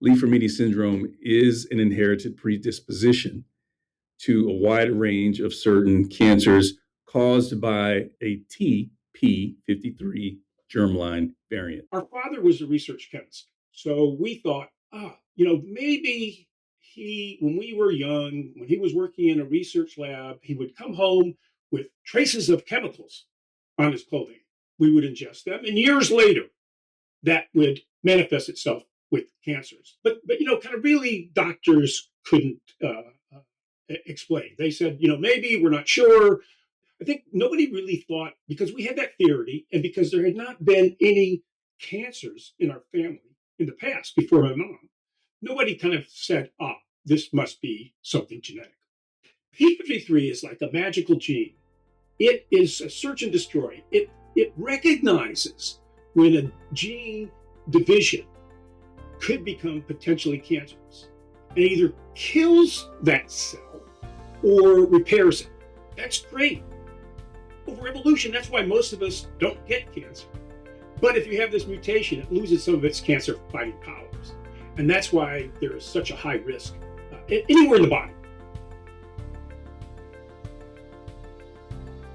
Li Fraumeni syndrome is an inherited predisposition to a wide range of certain cancers caused by a p53 germline variant. Our father was a research chemist. So we thought, maybe when we were young, when he was working in a research lab, he would come home with traces of chemicals on his clothing. We would ingest them. And years later, that would manifest itself with cancers. But kind of really doctors couldn't explain. They said, maybe we're not sure. I think nobody really thought, because we had that theory and because there had not been any cancers in our family in the past before my mom, nobody kind of said, this must be something genetic. P53 is like a magical gene. It is a search and destroy. It recognizes when a gene division could become potentially cancerous. And it either kills that cell or repairs it. That's great. Over evolution, that's why most of us don't get cancer. But if you have this mutation, it loses some of its cancer-fighting powers. And that's why there is such a high risk anywhere in the body.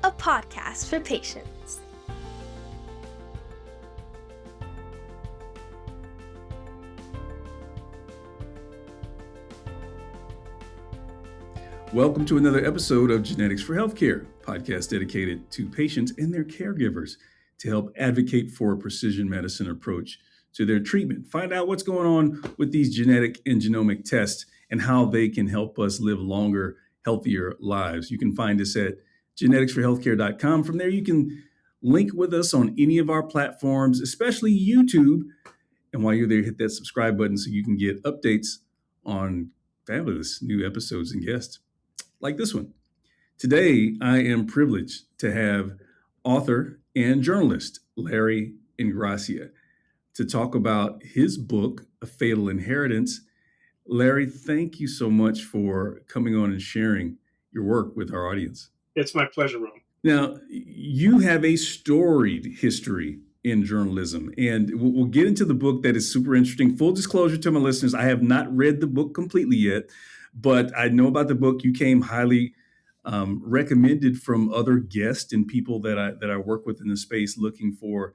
A podcast for patients. Welcome to another episode of Genetics for Healthcare, podcast dedicated to patients and their caregivers to help advocate for a precision medicine approach to their treatment. Find out what's going on with these genetic and genomic tests and how they can help us live longer, healthier lives. You can find us at geneticsforhealthcare.com. From there, you can link with us on any of our platforms, especially YouTube. And while you're there, hit that subscribe button so you can get updates on fabulous new episodes and guests like this one. Today, I am privileged to have author and journalist Larry Ingrassia to talk about his book, A Fatal Inheritance. Larry, thank you so much for coming on and sharing your work with our audience. It's my pleasure, Ron. Now, you have a storied history in journalism, and we'll get into the book that is super interesting. Full disclosure to my listeners, I have not read the book completely yet, but I know about the book. You came highly recommended from other guests and people that I work with in the space, looking for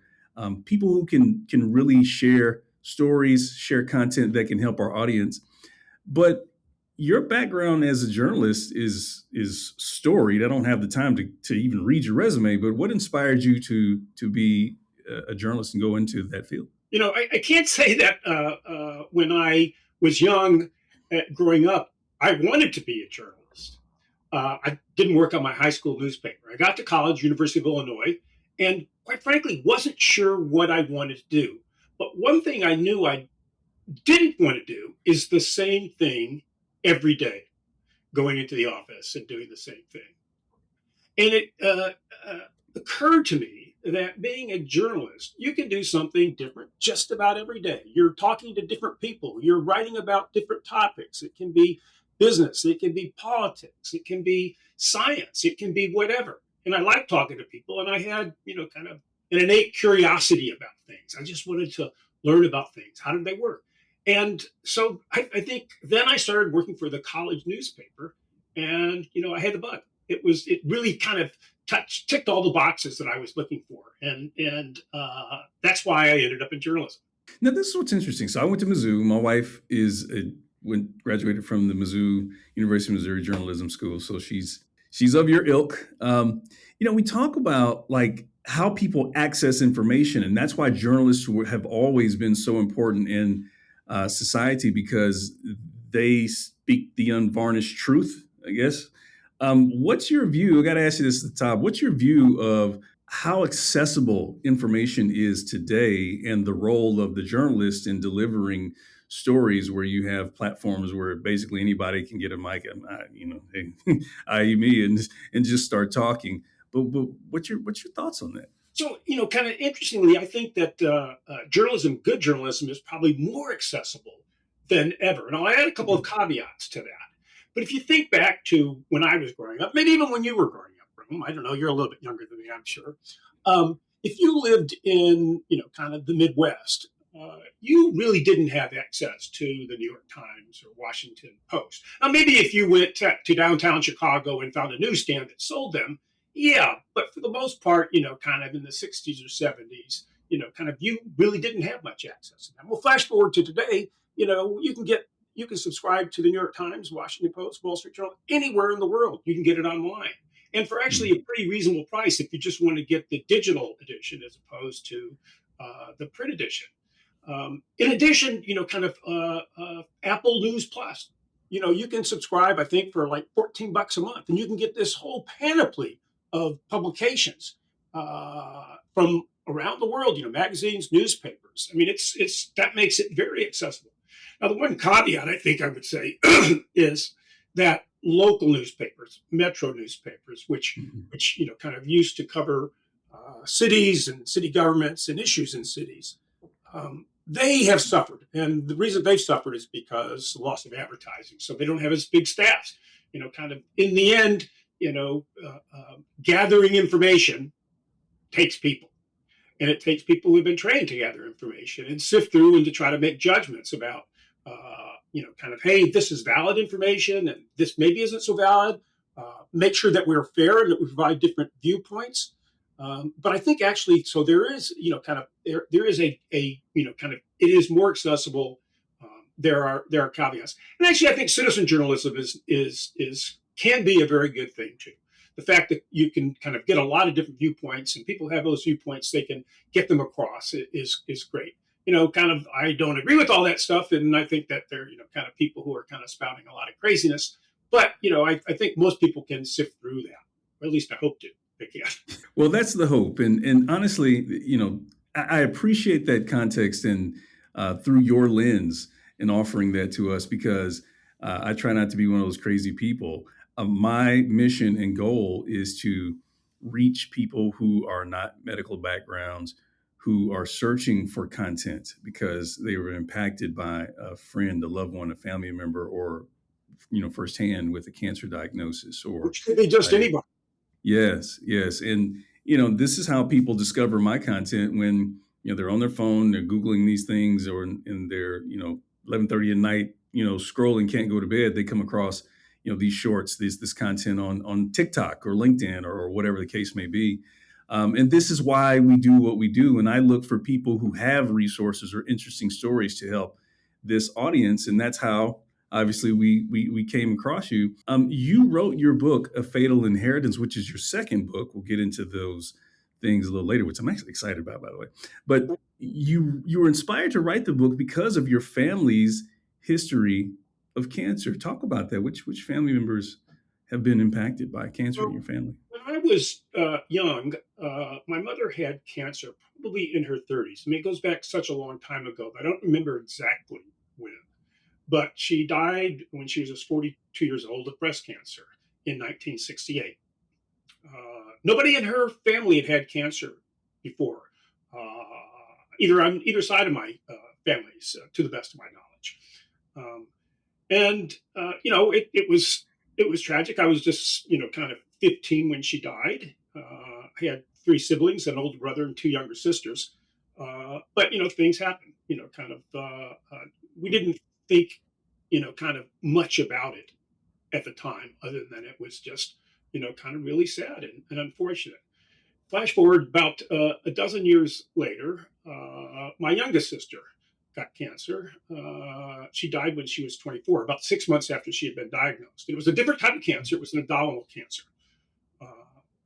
people who can really share stories, share content that can help our audience. But your background as a journalist is storied. I don't have the time to even read your resume, but what inspired you to be a journalist and go into that field? I can't say that when I was young, growing up, I wanted to be a journalist. I didn't work on my high school newspaper. I got to college, University of Illinois, and quite frankly, wasn't sure what I wanted to do. But one thing I knew I didn't want to do is the same thing every day, going into the office and doing the same thing. And it occurred to me that being a journalist, you can do something different just about every day. You're talking to different people. You're writing about different topics. It can be business. It can be politics. It can be science. It can be whatever. And I like talking to people. And I had, kind of an innate curiosity about things. I just wanted to learn about things. How did they work? And so I think then I started working for the college newspaper, and I had the bug. It really kind of ticked all the boxes that I was looking for, and that's why I ended up in journalism. Now, this is what's interesting. So I went to Mizzou. My wife graduated from the Mizzou University of Missouri Journalism School, so she's of your ilk. We talk about like how people access information, and that's why journalists have always been so important in society, because they speak the unvarnished truth, I guess. What's your view? I got to ask you this at the top. What's your view of how accessible information is today and the role of the journalist in delivering stories where you have platforms where basically anybody can get a mic and, i.e. me, and just start talking. But what's your thoughts on that? So, kind of interestingly, I think that good journalism is probably more accessible than ever. Now, I add a couple of caveats to that. But if you think back to when I was growing up, maybe even when you were growing up, I don't know, you're a little bit younger than me, I'm sure. If you lived in, kind of the Midwest, you really didn't have access to the New York Times or Washington Post. Now, maybe if you went to downtown Chicago and found a newsstand that sold them, yeah, but for the most part, kind of in the 60s or 70s, kind of you really didn't have much access to them. Well, flash forward to today, you can subscribe to the New York Times, Washington Post, Wall Street Journal, anywhere in the world. You can get it online. And for actually a pretty reasonable price if you just want to get the digital edition as opposed to the print edition. In addition, Apple News Plus. You can subscribe, I think, for like $14 a month, and you can get this whole panoply of publications from around the world. Magazines, newspapers. I mean, it's that makes it very accessible. Now, the one caveat I think I would say is that local newspapers, metro newspapers, which kind of used to cover cities and city governments and issues in cities. They have suffered, and the reason they've suffered is because the loss of advertising. So they don't have as big staffs. Kind of in the end, gathering information takes people, and it takes people who've been trained to gather information and sift through and to try to make judgments about, kind of, hey, this is valid information, and this maybe isn't so valid. Make sure that we're fair and that we provide different viewpoints. But I think actually, so there is, there is a kind of, it is more accessible. There are caveats, and actually, I think citizen journalism can be a very good thing too. The fact that you can kind of get a lot of different viewpoints, and people have those viewpoints, they can get them across is great. Kind of, I don't agree with all that stuff, and I think that they're kind of people who are kind of spouting a lot of craziness. But I think most people can sift through that, or at least I hope to. Yeah. Well, that's the hope. And honestly, I appreciate that context and through your lens and offering that to us, because I try not to be one of those crazy people. My mission and goal is to reach people who are not medical backgrounds, who are searching for content because they were impacted by a friend, a loved one, a family member, or, firsthand with a cancer diagnosis, or which could be just anybody. Yes. And, this is how people discover my content when, they're on their phone, they're Googling these things, or in their, 11:30 at night, scrolling, can't go to bed. They come across, these shorts, this content on TikTok or LinkedIn or whatever the case may be. And this is why we do what we do. And I look for people who have resources or interesting stories to help this audience. And that's how obviously we came across you. You wrote your book, A Fatal Inheritance, which is your second book. We'll get into those things a little later, which I'm actually excited about, by the way. But you were inspired to write the book because of your family's history of cancer. Talk about that. Which family members have been impacted by cancer in your family? When I was young, my mother had cancer, probably in her 30s. I mean, it goes back such a long time ago. I don't remember exactly when. But she died when she was just 42 years old of breast cancer in 1968. Nobody in her family had cancer before, either on either side of my families, to the best of my knowledge. It was tragic. I was just kind of 15 when she died. I had 3 siblings, an older brother and 2 younger sisters. But things happen. We didn't think, kind of much about it at the time, other than it was just, kind of really sad and unfortunate. Flash forward about a dozen years later, my youngest sister got cancer. She died when she was 24, about 6 months after she had been diagnosed. It was a different type of cancer. It was an abdominal cancer.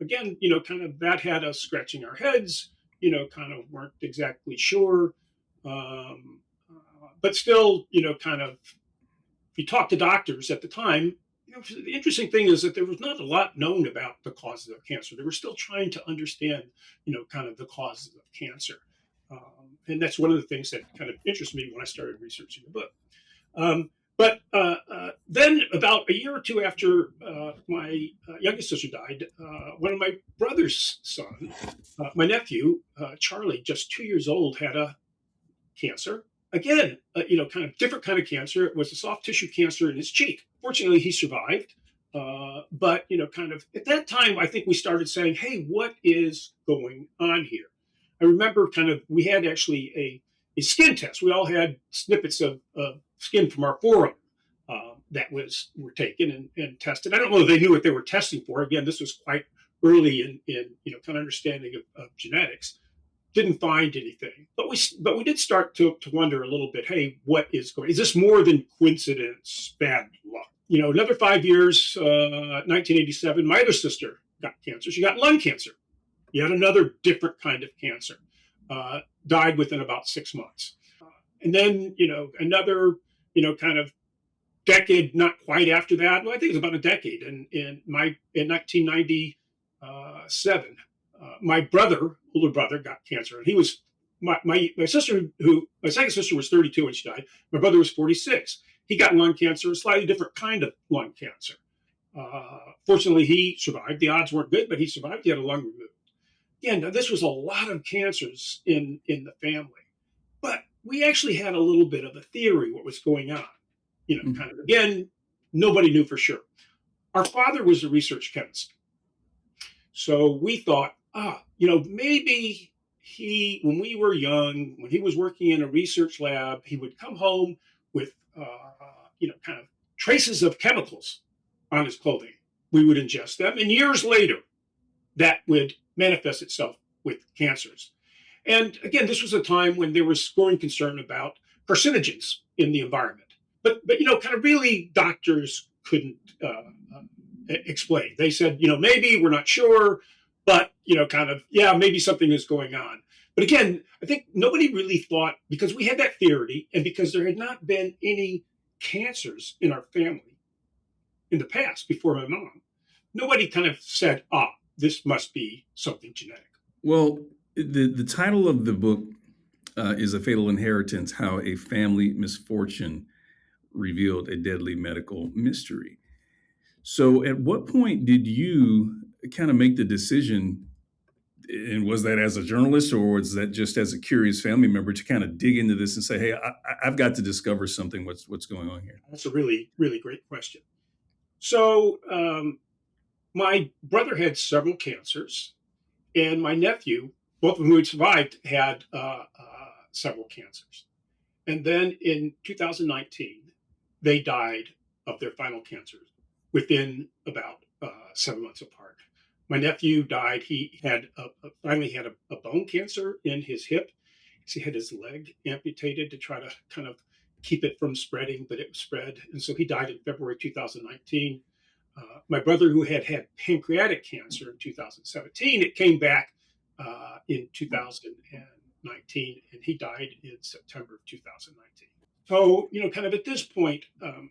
Again, kind of that had us scratching our heads, kind of weren't exactly sure. But still, kind of, if you talk to doctors at the time, the interesting thing is that there was not a lot known about the causes of cancer. They were still trying to understand, kind of the causes of cancer. And that's one of the things that kind of interested me when I started researching the book. But then about a year or two after my youngest sister died, one of my brother's son, my nephew, Charlie, just 2 years old, had a cancer. Again, kind of different kind of cancer. It was a soft tissue cancer in his cheek. Fortunately, he survived. But, kind of at that time, I think we started saying, hey, what is going on here? I remember kind of, we had actually a a skin test. We all had snippets of skin from our forearm that were taken and tested. I don't know if they knew what they were testing for. Again, this was quite early in kind of understanding of genetics. Didn't find anything, but we did start to wonder a little bit. Hey, what is going? Is this more than coincidence, bad luck? Another 5 years, 1987, my other sister got cancer. She got lung cancer. Yet another different kind of cancer. Died within about 6 months. And then, another, kind of decade, not quite after that. Well, I think it was about a decade. In 1997, my older brother, got cancer, and he was my sister, my second sister was 32 when she died. My brother was 46. He got lung cancer, a slightly different kind of lung cancer. Fortunately, he survived. The odds weren't good, but he survived. He had a lung removed. Again, now this was a lot of cancers in the family, but we actually had a little bit of a theory what was going on. Kind of, again, nobody knew for sure. Our father was a research chemist. So we thought, maybe when we were young, when he was working in a research lab, he would come home with, kind of traces of chemicals on his clothing. We would ingest them, and years later, that would manifest itself with cancers. And again, this was a time when there was growing concern about carcinogens in the environment. But kind of really doctors couldn't explain. They said, maybe, we're not sure, but, maybe something is going on. But again, I think nobody really thought, because we had that theory and because there had not been any cancers in our family in the past before my mom, nobody kind of said, this must be something genetic. Well, the title of the book is A Fatal Inheritance, How a Family Misfortune Revealed a Deadly Medical Mystery. So at what point did you kind of make the decision, and was that as a journalist or was that just as a curious family member, to kind of dig into this and say, hey, I've got to discover something, what's going on here? That's a really, really great question. So my brother had several cancers, and my nephew, both of whom had survived, had several cancers. And then in 2019, they died of their final cancers within about 7 months apart. My nephew died. He had finally had a bone cancer in his hip. He had his leg amputated to try to kind of keep it from spreading, but it spread. And so he died in February 2019. My brother, who had pancreatic cancer in 2017, it came back in 2019, and he died in September of 2019. So, kind of at this point, I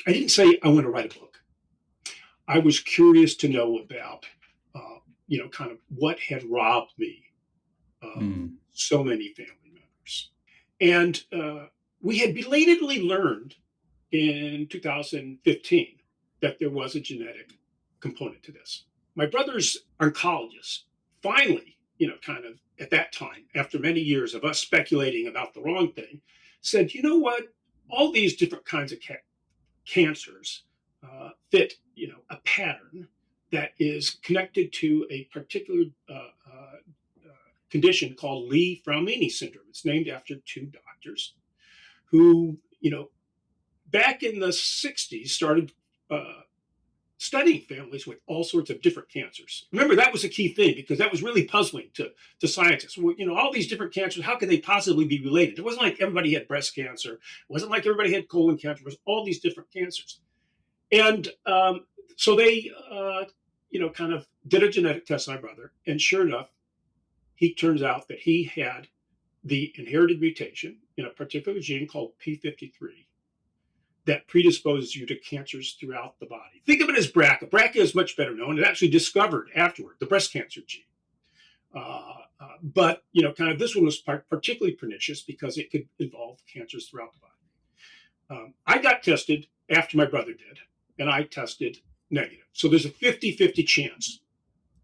didn't say I want to write a book. I was curious to know about, kind of what had robbed me of so many family members. And we had belatedly learned in 2015 that there was a genetic component to this. My brother's oncologist finally, kind of at that time, after many years of us speculating about the wrong thing, said, you know what, all these different kinds of cancers fit, a pattern that is connected to a particular condition called Li Fraumeni syndrome. It's named after two doctors who, back in the 60s started studying families with all sorts of different cancers. Remember, that was a key thing because that was really puzzling to scientists. Well, all these different cancers, how could they possibly be related? It wasn't like everybody had breast cancer. It wasn't like everybody had colon cancer. It was all these different cancers. And so they, kind of did a genetic test on my brother. And sure enough, he turns out that he had the inherited mutation in a particular gene called p53 that predisposes you to cancers throughout the body. Think of it as BRCA. BRCA is much better known. It actually discovered afterward the breast cancer gene. But, kind of this one was particularly pernicious because it could involve cancers throughout the body. I got tested after my brother did, and I tested negative. So there's a 50-50 chance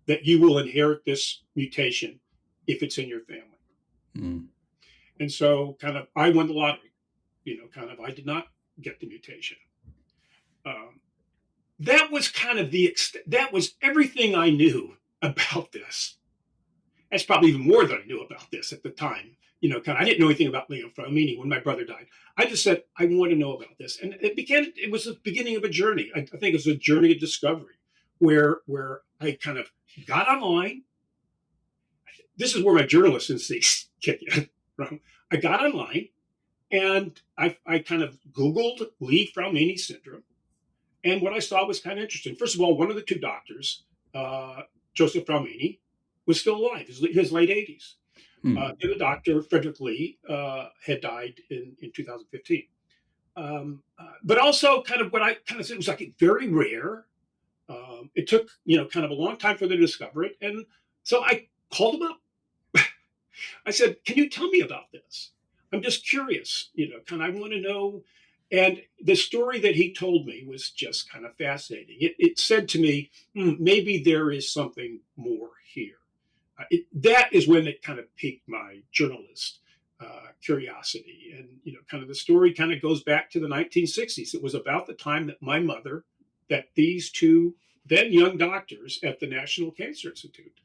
that you will inherit this mutation if it's in your family. Mm. And so kind of I won the lottery. I did not get the mutation. That was kind of that was everything I knew about this. That's probably even more than I knew about this at the time, I didn't know anything about Li Fraumeni when my brother died. I just said, I want to know about this. And it was the beginning of a journey. I think it was a journey of discovery where I kind of got online. This is where my journalist instincts kick in from. I got online and I kind of Googled Li Fraumeni syndrome. And what I saw was kind of interesting. First of all, one of the two doctors, Joseph Fraumeni, was still alive, his late 80s. The other doctor, Frederick Lee, had died in 2015. But also, kind of what I kind of said was like very rare. It took kind of a long time for them to discover it, and so I called him up. I said, "Can you tell me about this? I'm just curious. Kind of I want to know." And the story that he told me was just kind of fascinating. It said to me, maybe there is something more here. That is when it kind of piqued my journalist curiosity. And, kind of the story kind of goes back to the 1960s. It was about the time that my mother, that these two then young doctors at the National Cancer Institute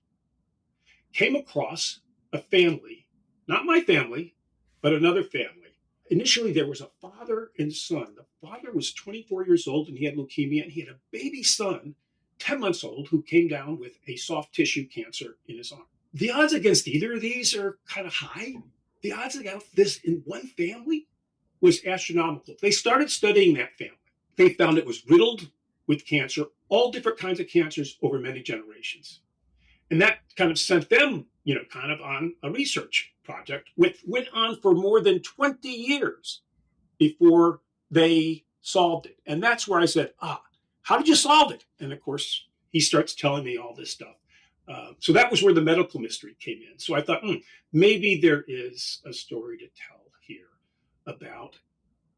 came across a family, not my family, but another family. Initially, there was a father and son. The father was 24 years old and he had leukemia, and he had a baby son, 10 months old, who came down with a soft tissue cancer in his arm. The odds against either of these are kind of high. The odds against this in one family was astronomical. They started studying that family. They found it was riddled with cancer, all different kinds of cancers over many generations. And that kind of sent them, kind of on a research project, which went on for more than 20 years before they solved it. And that's where I said, how did you solve it? And of course, he starts telling me all this stuff. So that was where the medical mystery came in. So I thought, maybe there is a story to tell here about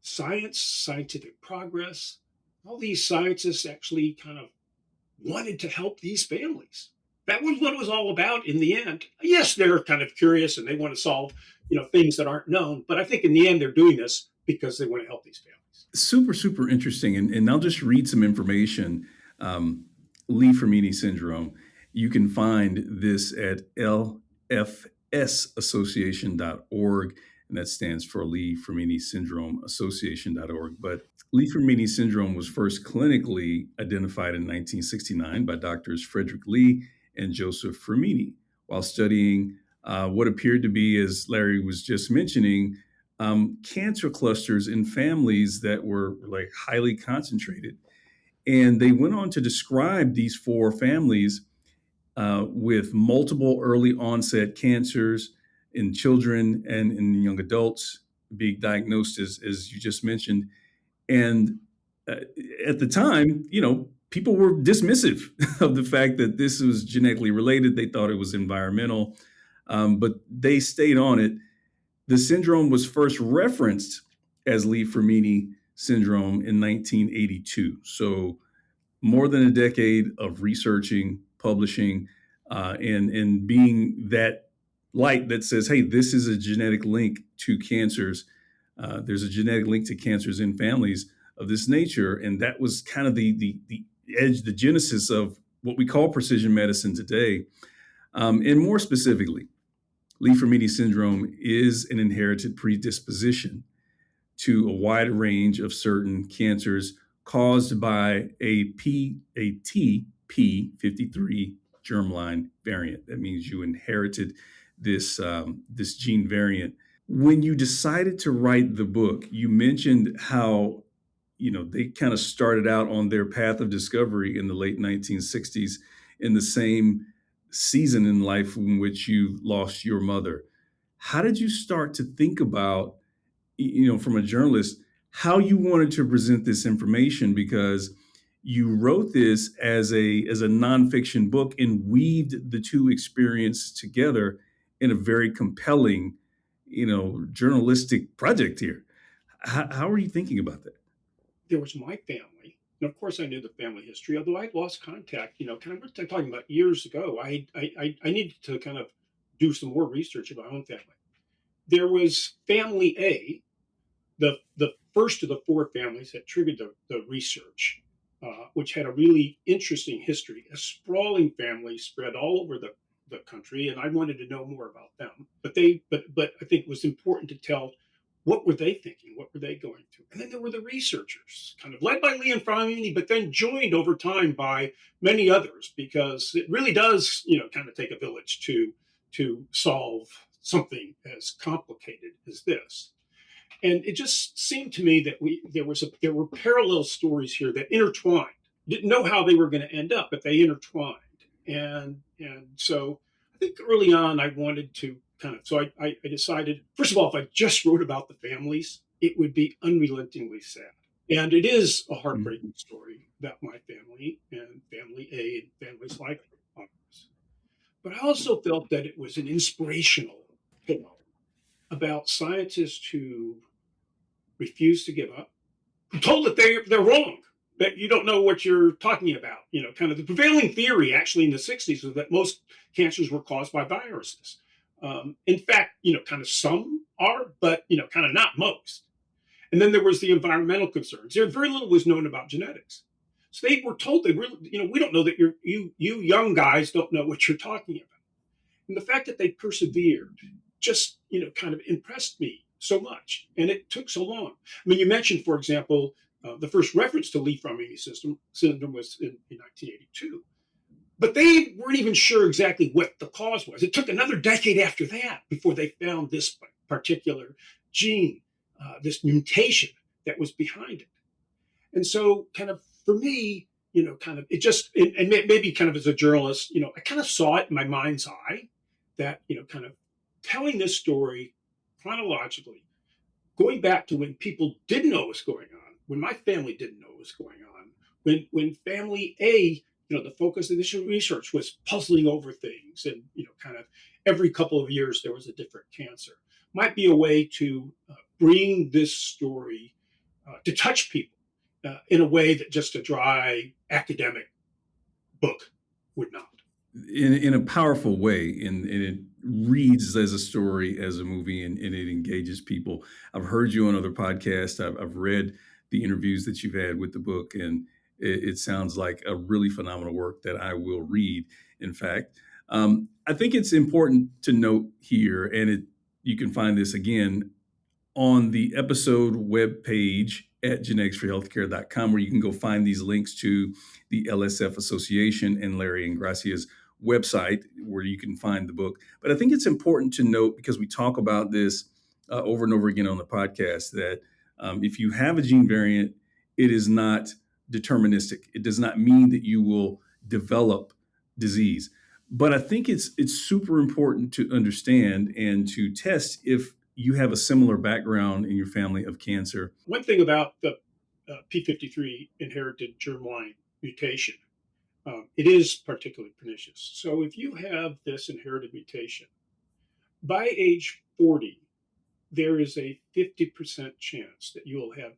science, scientific progress. All these scientists actually kind of wanted to help these families. That was what it was all about in the end. Yes, they're kind of curious and they want to solve, things that aren't known. But I think in the end, they're doing this because they want to help these families. Super, super interesting. And I'll just read some information. Li Fraumeni syndrome. You can find this at lfsassociation.org, and that stands for Li Fraumeni Syndrome Association.org. But Li Fraumeni syndrome was first clinically identified in 1969 by doctors Frederick Lee and Joseph Fraumeni while studying what appeared to be, as Larry was just mentioning, cancer clusters in families that were like highly concentrated. And they went on to describe these four families with multiple early onset cancers in children and in young adults being diagnosed, as you just mentioned. And at the time, people were dismissive of the fact that this was genetically related. They thought it was environmental, but they stayed on it. The syndrome was first referenced as Li Fraumeni syndrome in 1982. So more than a decade of researching, publishing, and being that light that says, hey, this is a genetic link to cancers. There's a genetic link to cancers in families of this nature. And that was kind of the edge, the genesis of what we call precision medicine today. And more specifically, Li Fraumeni syndrome is an inherited predisposition to a wide range of certain cancers caused by a p53 germline variant. That means you inherited this gene variant. When you decided to write the book, you mentioned how they kind of started out on their path of discovery in the late 1960s in the same season in life in which you lost your mother. How did you start to think about, from a journalist, how you wanted to present this information? Because you wrote this as a nonfiction book and weaved the two experiences together in a very compelling, journalistic project here. How are you thinking about that? There was my family. And of course, I knew the family history, although I'd lost contact, kind of talking about years ago. I needed to kind of do some more research of my own family. There was family A, the first of the four families that triggered the research, which had a really interesting history, a sprawling family spread all over the the country, and I wanted to know more about them. But I think it was important to tell what were they thinking, what were they going through, and then there were the researchers, kind of led by Li Fraumeni, but then joined over time by many others, because it really does, kind of take a village to solve something as complicated as this. And it just seemed to me that there were parallel stories here that intertwined. Didn't know how they were going to end up, but they intertwined. And so I think early on I wanted to I decided, first of all, if I just wrote about the families, it would be unrelentingly sad. And it is a heartbreaking story about my family and family A and families like ours. But I also felt that it was an inspirational tale about scientists who refuse to give up, who told that they're wrong, that you don't know what you're talking about. Kind of the prevailing theory actually in the 60s was that most cancers were caused by viruses. In fact, kind of some are, but, kind of not most. And then there was the environmental concerns. Very little was known about genetics. So they were told we don't know that you young guys don't know what you're talking about. And the fact that they persevered just, kind of impressed me so much. And it took so long. I mean, you mentioned, for example, the first reference to Li Fraumeni syndrome was in 1982. But they weren't even sure exactly what the cause was. It took another decade after that before they found this particular gene, this mutation that was behind it. And so kind of for me, kind of it just, and maybe kind of as a journalist, I kind of saw it in my mind's eye that, kind of telling this story chronologically, going back to when people didn't know what was going on, when my family didn't know what was going on, when family A, the focus of this research was puzzling over things, and kind of every couple of years there was a different cancer, might be a way to bring this story to touch people in a way that just a dry academic book would not. In a powerful way, and it reads as a story, as a movie, and it engages people. I've heard you on other podcasts. I've read the interviews that you've had with the book, and it sounds like a really phenomenal work that I will read. In fact, I think it's important to note here, and you can find this again on the episode webpage at geneticsforhealthcare.com, where you can go find these links to the LSF Association and Larry Ingrassia's website, where you can find the book. But I think it's important to note, because we talk about this over and over again on the podcast, that if you have a gene variant, it is not deterministic. It does not mean that you will develop disease. But I think it's super important to understand and to test if you have a similar background in your family of cancer. One thing about the p53 inherited germline mutation, it is particularly pernicious. So if you have this inherited mutation, by age 40, there is a 50% chance that you will have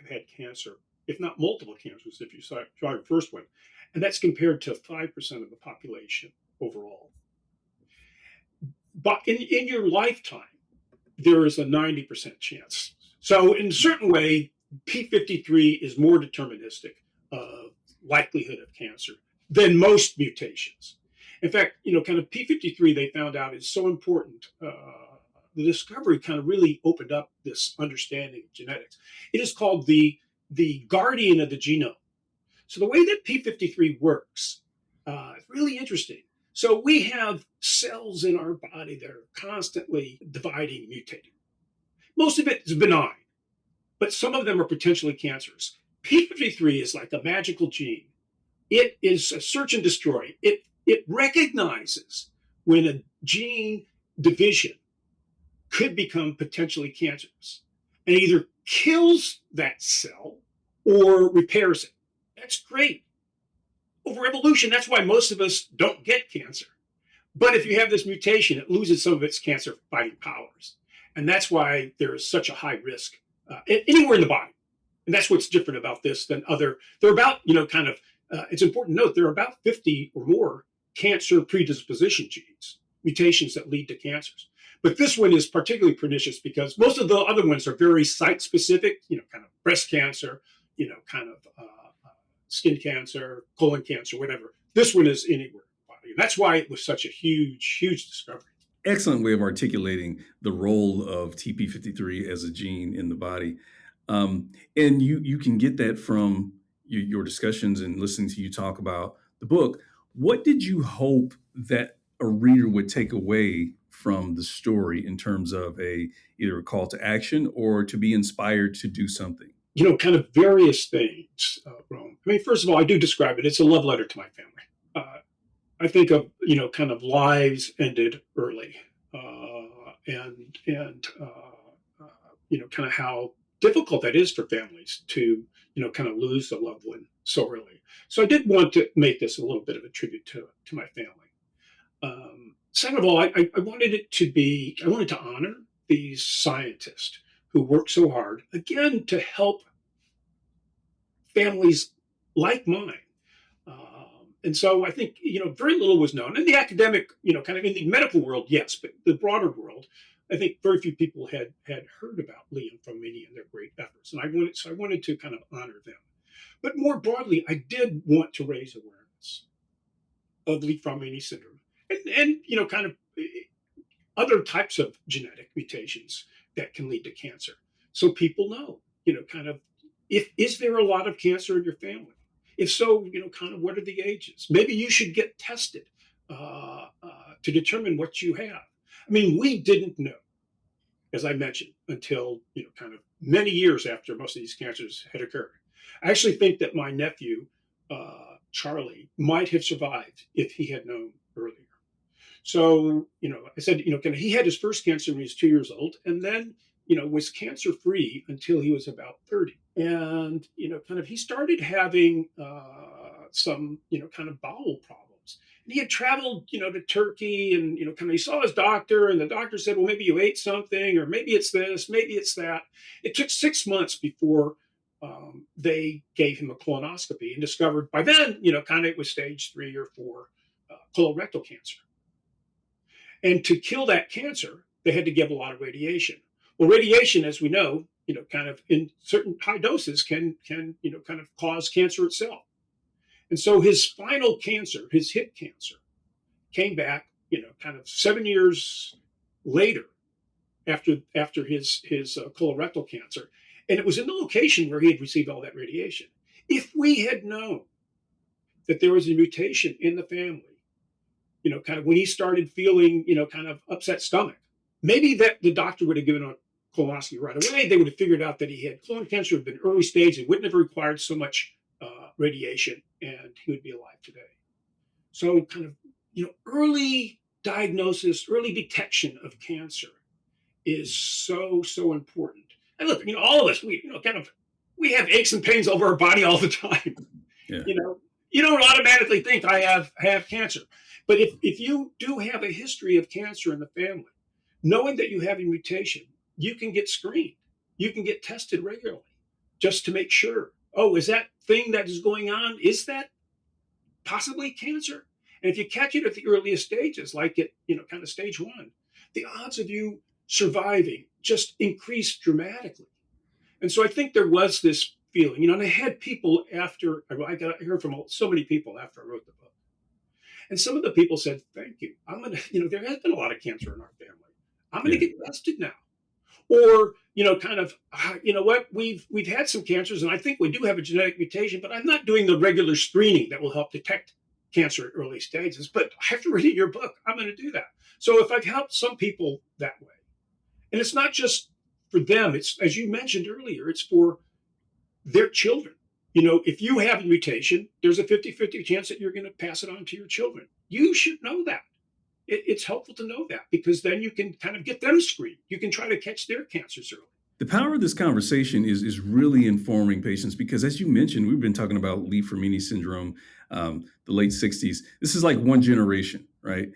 had cancer, if not multiple cancers, if you try your first one. And that's compared to 5% of the population overall. But in your lifetime, there is a 90% chance. So in a certain way, p53 is more deterministic of likelihood of cancer than most mutations. In fact, kind of p53, they found out, is so important. The discovery kind of really opened up this understanding of genetics. It is called the guardian of the genome. So the way that p53 works is really interesting. So we have cells in our body that are constantly dividing, mutating. Most of it is benign, but some of them are potentially cancerous. p53 is like a magical gene. It is a search and destroy. It recognizes when a gene division could become potentially cancerous, and either kills that cell or repairs it. That's great. Over evolution, that's why most of us don't get cancer. But if you have this mutation, it loses some of its cancer-fighting powers. And that's why there is such a high risk anywhere in the body. And that's what's different about this than other. They're about, it's important to note, there are about 50 or more cancer predisposition genes, mutations that lead to cancers. But this one is particularly pernicious because most of the other ones are very site-specific, kind of breast cancer, kind of skin cancer, colon cancer, whatever. This one is anywhere in the body. And that's why it was such a huge, huge discovery. Excellent way of articulating the role of TP53 as a gene in the body. And you can get that from your discussions and listening to you talk about the book. What did you hope that a reader would take away from the story in terms of either a call to action or to be inspired to do something? Kind of various things, Rome. I mean, first of all, I do describe it. It's a love letter to my family. I think of, kind of lives ended early, kind of how difficult that is for families to, kind of lose a loved one so early. So I did want to make this a little bit of a tribute to my family. Second of all, I wanted to honor these scientists who work so hard, again, to help families like mine. And so I think, very little was known. In the academic, kind of in the medical world, yes, but the broader world, I think very few people had heard about Li and Fraumeni and their great efforts. And I wanted to kind of honor them. But more broadly, I did want to raise awareness of Li Fraumeni syndrome and kind of other types of genetic mutations that can lead to cancer. So people know, kind of, is there a lot of cancer in your family? If so, kind of what are the ages? Maybe you should get tested to determine what you have. I mean, we didn't know, as I mentioned, until, kind of many years after most of these cancers had occurred. I actually think that my nephew, Charlie, might have survived if he had known earlier. So, I said, kind of, he had his first cancer when he was 2 years old, and then, was cancer free until he was about 30. And, kind of, he started having some, kind of bowel problems. And he had traveled, to Turkey and, kind of, he saw his doctor, and the doctor said, well, maybe you ate something, or maybe it's this, maybe it's that. It took 6 months before they gave him a colonoscopy and discovered by then, kind of, it was stage 3 or 4 colorectal cancer. And to kill that cancer, they had to give a lot of radiation. Well, radiation, as we know, kind of in certain high doses can, kind of cause cancer itself. And so his final cancer, his hip cancer, came back, kind of 7 years later after his colorectal cancer. And it was in the location where he had received all that radiation. If we had known that there was a mutation in the family, kind of when he started feeling, kind of upset stomach, maybe that the doctor would have given a colonoscopy right away. They would have figured out that he had colon cancer, had been early stage, it wouldn't have required so much radiation, and he would be alive today. So kind of, early diagnosis, early detection of cancer is so, so important. And look, all of us, we have aches and pains over our body all the time. Yeah. You don't automatically think I have cancer. But if you do have a history of cancer in the family, knowing that you have a mutation, you can get screened. You can get tested regularly just to make sure. Oh, is that thing that is going on, is that possibly cancer? And if you catch it at the earliest stages, like at, kind of stage 1, the odds of you surviving just increase dramatically. And so I think there was this feeling, and I had people after, I heard from so many people after I wrote the book. And some of the people said, thank you. I'm going to, there has been a lot of cancer in our family. I'm going to get tested now. Or, kind of, what, we've had some cancers, and I think we do have a genetic mutation, but I'm not doing the regular screening that will help detect cancer at early stages. But after reading your book, I'm going to do that. So if I've helped some people that way, and it's not just for them, it's, as you mentioned earlier, it's for their children. If you have a mutation, there's a 50-50 chance that you're going to pass it on to your children. You should know that. It's helpful to know that, because then you can kind of get them screened. You can try to catch their cancers early. The power of this conversation is really informing patients, because as you mentioned, we've been talking about Li Fraumeni syndrome, the late 60s. This is like one generation, right?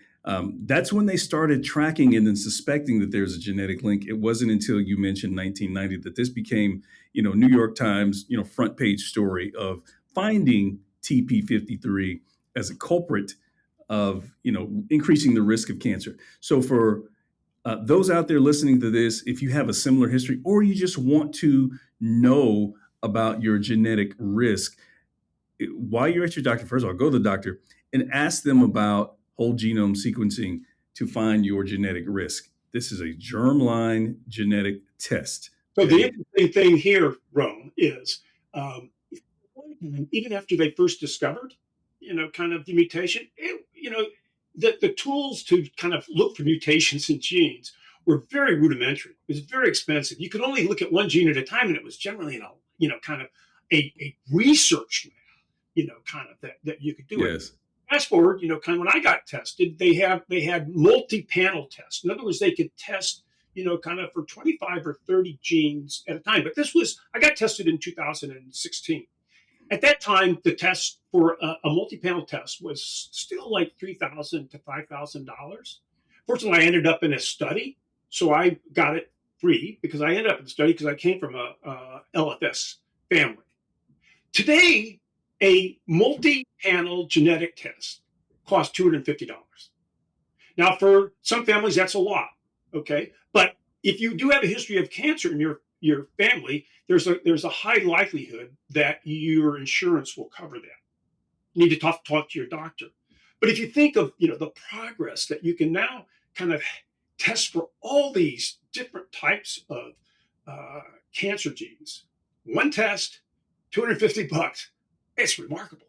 That's when they started tracking and then suspecting that there's a genetic link. It wasn't until you mentioned 1990 that this became, New York Times, front page story of finding TP53 as a culprit of, increasing the risk of cancer. So for those out there listening to this, if you have a similar history, or you just want to know about your genetic risk, while you're at your doctor, first of all, go to the doctor and ask them about whole genome sequencing to find your genetic risk. This is a germline genetic test. So the interesting thing here, Rome, is even after they first discovered, kind of the mutation, the tools to kind of look for mutations in genes were very rudimentary. It was very expensive. You could only look at one gene at a time, and it was generally kind of a research lab, kind of that you could do it. Yes. Fast forward, kind of when I got tested, they had multi-panel tests. In other words, they could test, kind of for 25 or 30 genes at a time. But I got tested in 2016. At that time, the test for a multi-panel test was still like $3,000 to $5,000. Fortunately, I ended up in a study, so I got it free because I ended up in the study because I came from a LFS family. Today, a multi-panel genetic test costs $250. Now, for some families, that's a lot, okay? But if you do have a history of cancer in your family, there's a high likelihood that your insurance will cover that. You need to talk to your doctor. But if you think of the progress that you can now kind of test for all these different types of cancer genes, one test, $250. It's remarkable.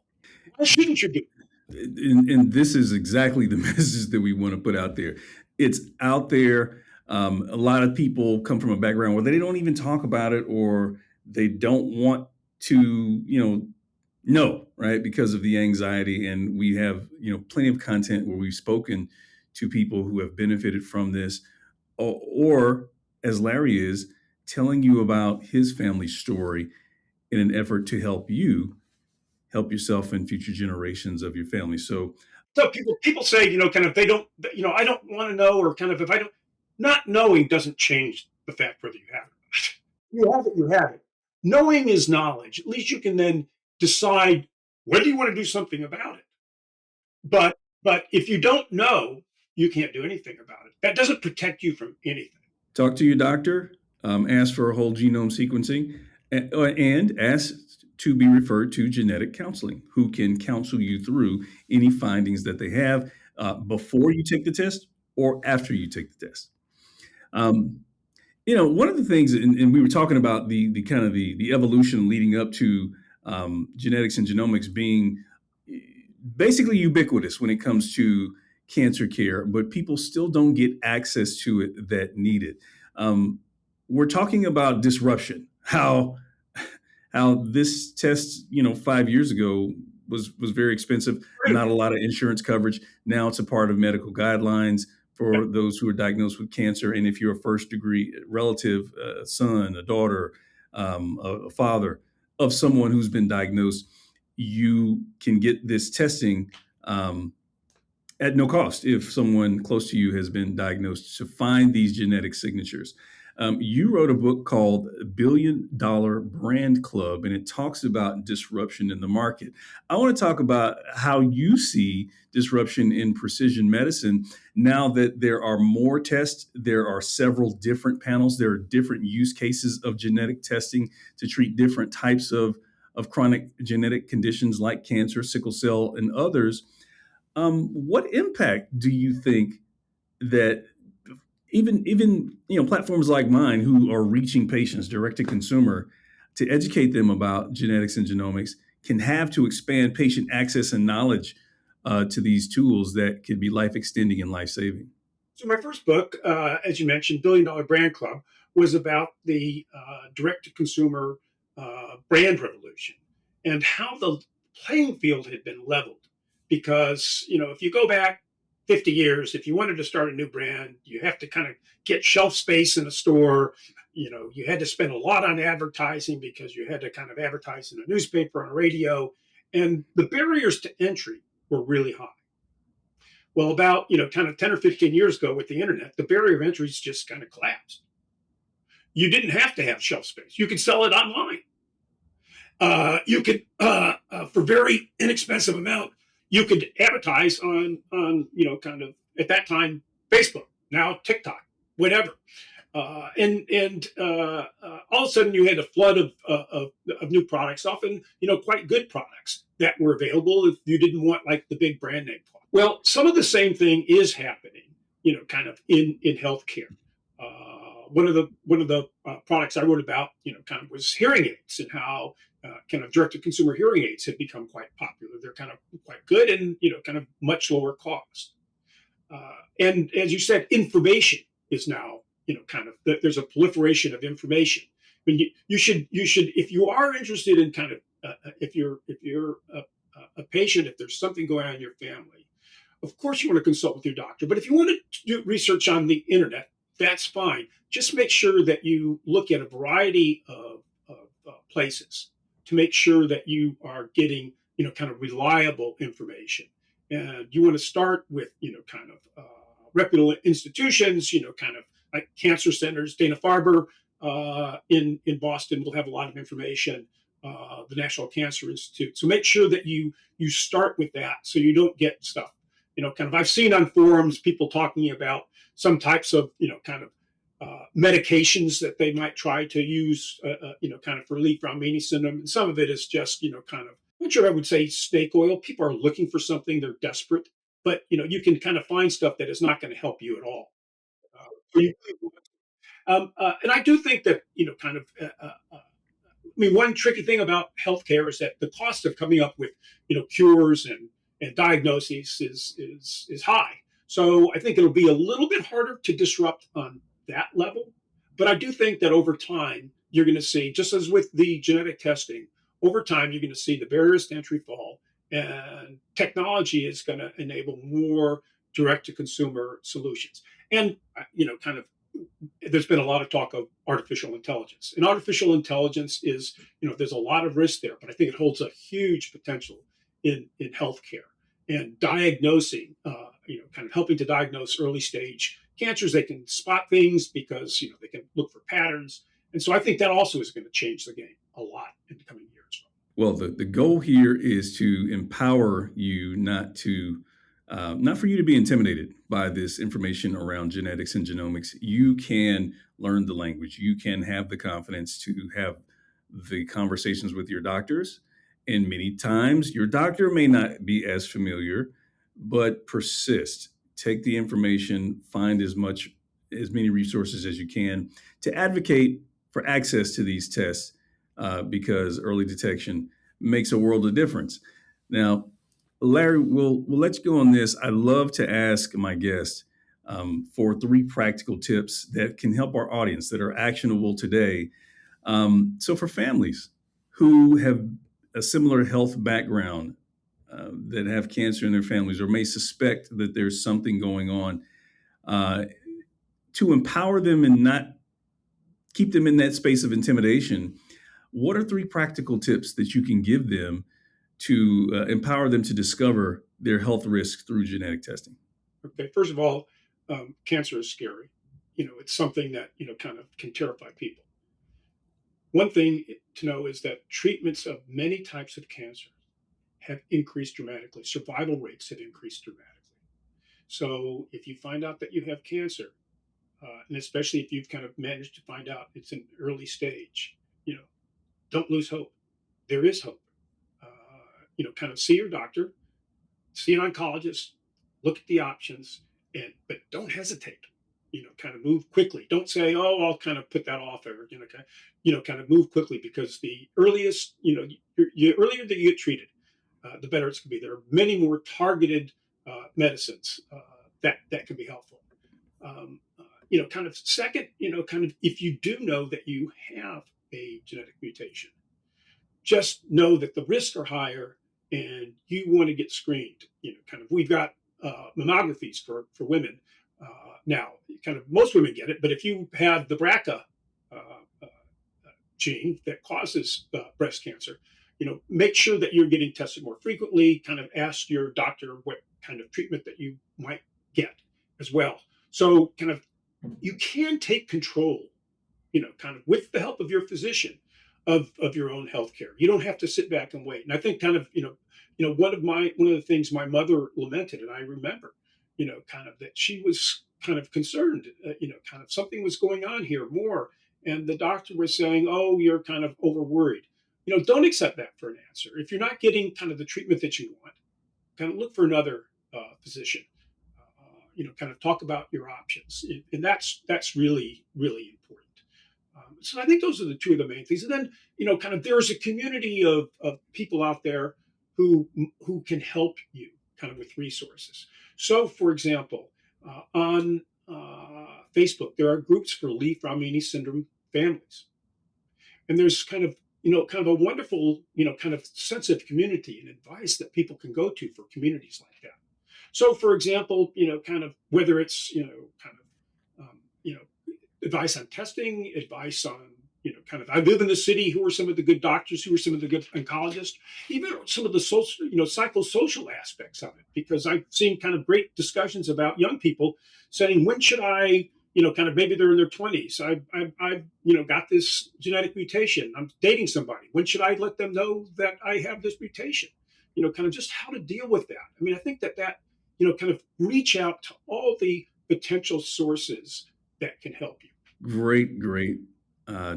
Why shouldn't you do it? And this is exactly the message that we want to put out there. It's out there. A lot of people come from a background where they don't even talk about it, or they don't want to, know, right? Because of the anxiety. And we have, plenty of content where we've spoken to people who have benefited from this, or as Larry is, telling you about his family story in an effort to help yourself and future generations of your family. So people say, kind of, they don't, I don't want to know, or kind of, if I don't, not knowing doesn't change the fact whether you have it. You have it, you have it. Knowing is knowledge. At least you can then decide whether you want to do something about it. But if you don't know, you can't do anything about it. That doesn't protect you from anything. Talk to your doctor, ask for a whole genome sequencing, and ask to be referred to genetic counseling, who can counsel you through any findings that they have before you take the test or after you take the test. One of the things, and we were talking about the kind of the evolution leading up to genetics and genomics being basically ubiquitous when it comes to cancer care, but people still don't get access to it that need it. We're talking about disruption, how this test, 5 years ago was very expensive, not a lot of insurance coverage. Now it's a part of medical guidelines for those who are diagnosed with cancer. And if you're a first degree relative, a son, a daughter, a father of someone who's been diagnosed, you can get this testing at no cost if someone close to you has been diagnosed, to find these genetic signatures. You wrote a book called $1 Billion Brand Club, and it talks about disruption in the market. I want to talk about how you see disruption in precision medicine now that there are more tests. There are several different panels. There are different use cases of genetic testing to treat different types of chronic genetic conditions like cancer, sickle cell, and others. What impact do you think that even platforms like mine, who are reaching patients direct to consumer to educate them about genetics and genomics, can have to expand patient access and knowledge to these tools that could be life extending and life saving? So my first book, as you mentioned, $1 Billion Brand Club, was about the direct to consumer brand revolution and how the playing field had been leveled. Because, if you go back 50 years, if you wanted to start a new brand, you have to kind of get shelf space in a store. You had to spend a lot on advertising because you had to kind of advertise in a newspaper, on a radio, and the barriers to entry were really high. Well, about, kind of 10 or 15 years ago with the internet, the barrier of entry just kind of collapsed. You didn't have to have shelf space. You could sell it online. You could, for very inexpensive amount, you could advertise on kind of, at that time, Facebook, now TikTok, whatever. And all of a sudden you had a flood of new products, often quite good products that were available if you didn't want like the big brand name product. Well, some of the same thing is happening, kind of in healthcare. One of the products I wrote about, kind of was hearing aids and how kind of direct to consumer hearing aids have become quite popular. They're kind of quite good and kind of much lower cost. And as you said, information is now, kind of there's a proliferation of information. I mean, you should if you are interested in kind of if you're a patient, if there's something going on in your family, of course you want to consult with your doctor. But if you want to do research on the internet, that's fine. Just make sure that you look at a variety of places to make sure that you are getting kind of reliable information. And you want to start with kind of reputable institutions, kind of like cancer centers. Dana-Farber in Boston will have a lot of information. The National Cancer Institute. So make sure that you start with that, so you don't get stuff. Kind of I've seen on forums people talking about some types of kind of medications that they might try to use, kind of for Li Fraumeni syndrome. And some of it is just kind of, I'm not sure I would say snake oil. People are looking for something; they're desperate. But you can kind of find stuff that is not going to help you at all. And I do think that kind of I mean, one tricky thing about healthcare is that the cost of coming up with, cures and diagnoses is high. So I think it'll be a little bit harder to disrupt on that level. But I do think that over time, you're going to see, just as with the genetic testing, over time, you're going to see the barriers to entry fall, and technology is going to enable more direct to consumer solutions. And, kind of there's been a lot of talk of artificial intelligence, and artificial intelligence is, there's a lot of risk there, but I think it holds a huge potential in healthcare and diagnosing, kind of helping to diagnose early stage cancers. They can spot things because they can look for patterns, and so I think that also is going to change the game a lot in the coming years. Well, the goal here is to empower you, not for you to be intimidated by this information around genetics and genomics. You can learn the language. You can have the confidence to have the conversations with your doctors. And many times your doctor may not be as familiar, but persist. Take the information, find as many resources as you can to advocate for access to these tests, because early detection makes a world of difference. Now, Larry, we'll let you go on this. I love to ask my guests for 3 practical tips that can help our audience, that are actionable today. So for families who have a similar health background, that have cancer in their families or may suspect that there's something going on, to empower them and not keep them in that space of intimidation, what are 3 practical tips that you can give them to empower them to discover their health risks through genetic testing? Okay, first of all, cancer is scary. It's something that kind of can terrify people. One thing to know is that treatments of many types of cancer have increased dramatically. Survival rates have increased dramatically. So if you find out that you have cancer, and especially if you've kind of managed to find out it's an early stage, don't lose hope. There is hope. Kind of see your doctor, see an oncologist, look at the options, but don't hesitate. Kind of move quickly. Don't say, "Oh, I'll kind of put that off," or kind of move quickly, because the earliest, the earlier that you get treated, the better it's going to be. There are many more targeted medicines that can be helpful. Kind of second, kind of if you do know that you have a genetic mutation, just know that the risks are higher and you want to get screened. Kind of we've got mammographies for women now. Kind of most women get it, but if you have the BRCA gene that causes breast cancer, make sure that you're getting tested more frequently. Kind of ask your doctor what kind of treatment that you might get as well. So kind of you can take control, kind of with the help of your physician, of your own healthcare. You don't have to sit back and wait. And I think kind of, one of the things my mother lamented, and I remember, kind of that she was kind of concerned, kind of something was going on here more. And the doctor was saying, oh, you're kind of over worried. Don't accept that for an answer. If you're not getting kind of the treatment that you want, kind of look for another physician. Kind of talk about your options, and that's really really important. So I think those are the two of the main things. And then kind of there's a community of people out there who can help you kind of with resources. So, for example, on Facebook, there are groups for Li Fraumeni syndrome families, and there's kind of a wonderful kind of sense of community and advice that people can go to for communities like that. So, for example, kind of whether it's advice on testing, advice on kind of I live in the city. Who are some of the good doctors? Who are some of the good oncologists? Even some of the social, psychosocial aspects of it, because I've seen kind of great discussions about young people saying, when should I, kind of maybe they're in their 20s. I've got this genetic mutation. I'm dating somebody. When should I let them know that I have this mutation? Kind of just how to deal with that. I mean, I think that kind of reach out to all the potential sources that can help you. Great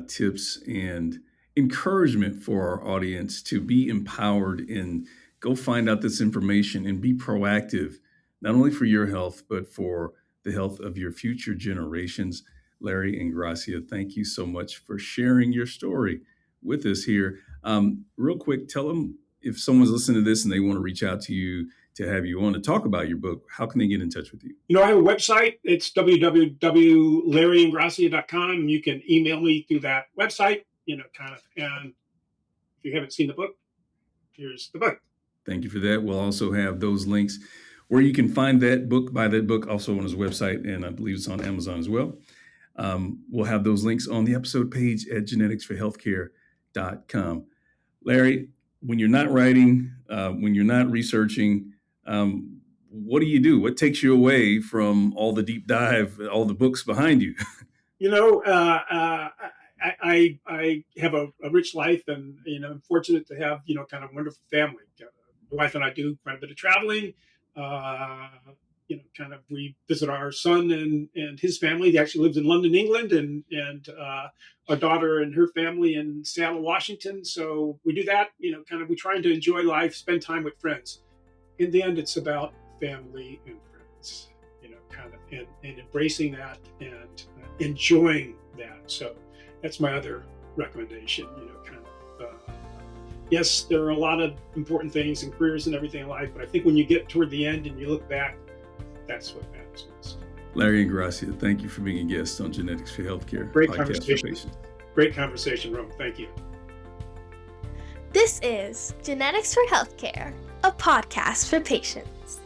tips and encouragement for our audience to be empowered and go find out this information and be proactive, not only for your health, but for the health of your future generations. Larry Ingrassia, thank you so much for sharing your story with us here. Real quick, tell them if someone's listening to this and they want to reach out to you to have you on to talk about your book, how can they get in touch with you? I have a website. It's www.larryingrassia.com. You can email me through that website, and if you haven't seen the book, here's the book. Thank you for that. We'll also have those links where you can find that book, buy that book, also on his website, and I believe it's on Amazon as well. We'll have those links on the episode page at geneticsforhealthcare.com. Larry, when you're not writing, when you're not researching, what do you do? What takes you away from all the deep dive, all the books behind you? I have a rich life, and I'm fortunate to have kind of a wonderful family. My wife and I do quite a bit of traveling. Kind of we visit our son and his family. He actually lives in London, England, and our daughter and her family in Seattle, Washington. So we do that. Kind of we're trying to enjoy life, spend time with friends. In the end, it's about family and friends. Kind of and embracing that and enjoying that. So that's my other recommendation. Yes, there are a lot of important things and careers and everything in life, but I think when you get toward the end and you look back, that's what matters most. Larry Ingrassia, thank you for being a guest on Genetics for Healthcare. Great conversation. Great conversation, Rome. Thank you. This is Genetics for Healthcare, a podcast for patients.